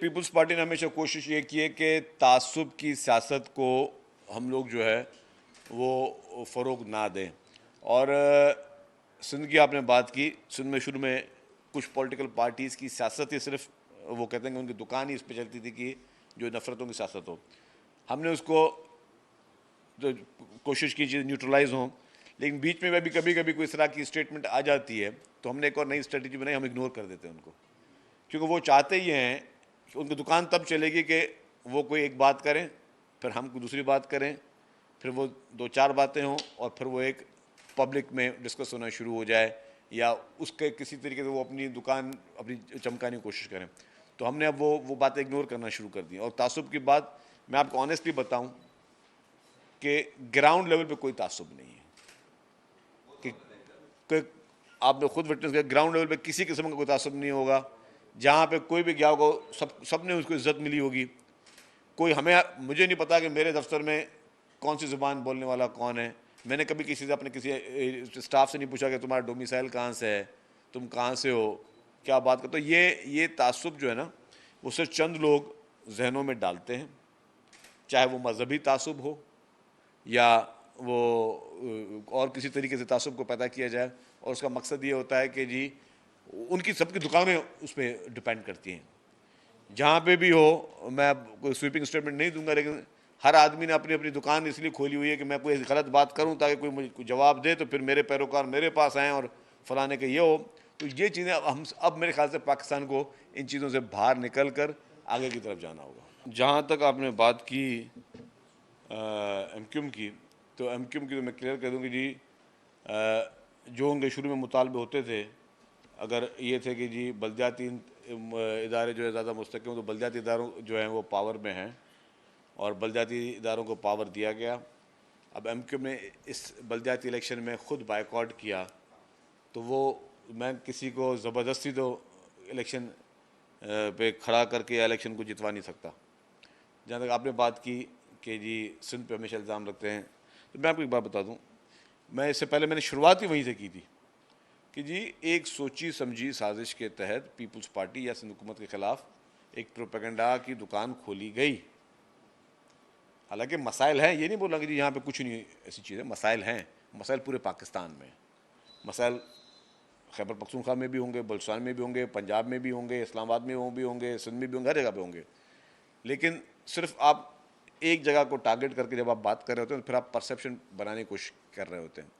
Peoples party ने हमेशा कोशिश ये की है कि तासुब की सियासत को हम लोग जो है वो फ़रोग ना दें। और सिंध की आपने बात की, सिंध में शुरू में कुछ पॉलिटिकल पार्टीज़ की सियासत ही सिर्फ वो कहते हैं कि उनकी दुकान ही इस पे चलती थी कि जो नफ़रतों की सियासत हो। हमने उसको तो कोशिश की चीज़ न्यूट्रलाइज हों, लेकिन बीच में भी कभी कभी कोई इस तरह की स्टेटमेंट आ जाती है तो हमने एक और नई स्ट्रेटजी बनाई, हम इग्नोर कर देते हैं उनको, क्योंकि वो चाहते ही हैं कि उनकी दुकान तब चलेगी कि वो कोई एक बात करें, फिर हम कोई दूसरी बात करें, फिर वो दो चार बातें हों और फिर वो एक पब्लिक में डिस्कस होना शुरू हो जाए या उसके किसी तरीके से वो अपनी दुकान अपनी चमकाने की कोशिश करें। तो हमने अब वो बातें इग्नोर करना शुरू कर दी। और तासुब की बात मैं आपको ऑनेस्टली बताऊं कि ग्राउंड लेवल पे कोई तासुब नहीं है, कि आपने खुद विटनेस किया, ग्राउंड लेवल पे किसी किस्म का कोई तासुब नहीं होगा। जहाँ पे कोई भी गया होगा सब ने उसको इज्जत मिली होगी। कोई मुझे नहीं पता कि मेरे दफ्तर में कौन सी ज़ुबान बोलने वाला कौन है। मैंने कभी किसी से अपने किसी स्टाफ से नहीं पूछा कि तुम्हारा डोमिसाइल कहाँ से है, तुम कहाँ से हो, क्या बात कर। तो ये तासुब जो है ना, वो सिर्फ चंद लोग जहनों में डालते हैं, चाहे वो मजहबी तासुब हो या वो और किसी तरीके से तासुब को पैदा किया जाए। और उसका मकसद ये होता है कि जी उनकी सबकी दुकानें उस पर डिपेंड करती हैं। जहाँ पे भी हो, मैं कोई स्वीपिंग स्टेटमेंट नहीं दूंगा, लेकिन हर आदमी ने अपनी अपनी दुकान इसलिए खोली हुई है कि मैं कोई गलत बात करूं ताकि कोई मुझे जवाब दे तो फिर मेरे पैरोकार मेरे पास आएँ और फलाने के ये हो। तो ये चीज़ें अब मेरे ख्याल से पाकिस्तान को इन चीज़ों से बाहर निकल कर आगे की तरफ जाना होगा। जहाँ तक आपने बात की एमक्यूम की, तो एमक्यूम की तो मैं क्लियर कर दूँ कि जी जो उनके शुरू में मुतालबे होते थे, अगर ये थे कि जी बलदियाती इदारे जो है ज़्यादा मुस्तक़िम, तो बलदियाती इदारों जो हैं वो पावर में हैं और बलदियाती इदारों को पावर दिया गया। अब एमक्यूम ने इस बलदियाती इलेक्शन में ख़ुद बायकॉट किया, तो वो मैं किसी को ज़बरदस्ती तो इलेक्शन पे खड़ा करके या इलेक्शन को जितवा नहीं सकता। जहाँ तक आपने बात की कि जी सिंध पे हमेशा इल्ज़ाम रखते हैं, तो मैं आपको एक बात बता दूँ, मैं इससे पहले मैंने शुरुआत ही वहीं से की थी कि जी एक सोची समझी साजिश के तहत पीपल्स पार्टी या सिंध हुकूमत के ख़िलाफ़ एक प्रोपेगेंडा की दुकान खोली गई। हालांकि मसाइल हैं, ये नहीं बोला कि जी यहाँ पे कुछ नहीं ऐसी चीज़ें, मसाइल हैं, मसाइल पूरे पाकिस्तान में, मसाइल खैबर पख्तूनख्वा में भी होंगे, बलूचिस्तान में भी होंगे, पंजाब में भी होंगे, इस्लामाबाद में भी होंगे, सिंध में भी होंगे, हर जगह पे होंगे। लेकिन सिर्फ आप एक जगह को टारगेट करके जब आप बात कर रहे होते हैं तो फिर आप परसेप्शन बनाने की कोशिश कर रहे होते हैं।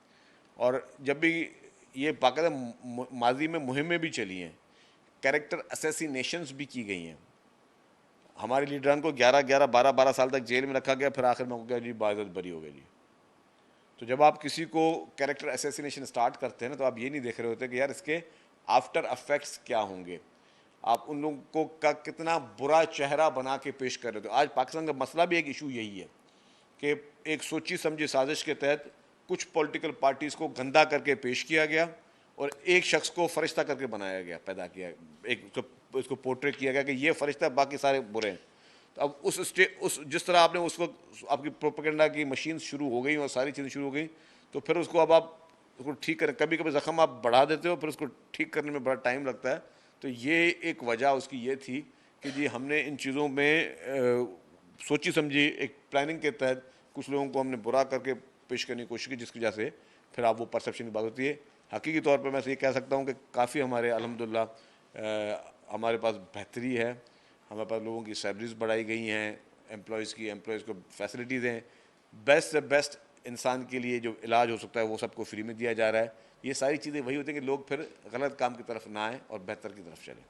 और जब भी ये बाकायदा माजी में मुहिमें भी चली हैं, कैरेक्टर असैसिनेशंस भी की गई हैं, हमारे लीडरान को 11-11, 12-12 साल तक जेल में रखा गया, फिर आखिर में हो गया जी बाइज्जत बरी हो गए जी। तो जब आप किसी को कैरेक्टर असैसिनेशन स्टार्ट करते हैं ना, तो आप ये नहीं देख रहे होते कि यार इसके आफ्टर इफेक्ट्स क्या होंगे, आप उन लोगों को का कितना बुरा चेहरा बना के पेश कर रहे हो। आज पाकिस्तान का मसला भी एक इशू यही है कि एक सोची समझी साजिश के तहत कुछ पॉलिटिकल पार्टीज़ को गंदा करके पेश किया गया और एक शख्स को फरिश्ता करके बनाया गया, पैदा किया, एक इसको पोर्ट्रेट किया गया कि ये फरिश्ता है, बाकी सारे बुरे हैं। तो अब उस जिस तरह आपने उस वक्त आपकी प्रोपेगेंडा की मशीन शुरू हो गई और सारी चीज़ें शुरू हो गई, तो फिर उसको अब आप उसको ठीक करें, कभी कभी ज़ख्म आप बढ़ा देते हो, फिर उसको ठीक करने में बड़ा टाइम लगता है। तो ये एक वजह उसकी ये थी कि जी हमने इन चीज़ों में सोची समझी एक प्लानिंग के तहत कुछ लोगों को हमने बुरा करके पेश करने की कोशिश की, जिसकी वजह से फिर आप वो परसेप्शन की बात होती है। हकीकी तौर पर मैं ये कह सकता हूँ कि काफ़ी हमारे अल्हम्दुलिल्लाह हमारे पास बेहतरी है, हमारे पास लोगों की सैलरीज बढ़ाई गई हैं, एम्प्लॉयज़ को फैसिलिटीज़ हैं, बेस्ट से बेस्ट इंसान के लिए जो इलाज हो सकता है वो सबको फ्री में दिया जा रहा है। ये सारी चीज़ें वही होती हैं कि लोग फिर गलत काम की तरफ ना आएँ और बेहतर की तरफ चलें।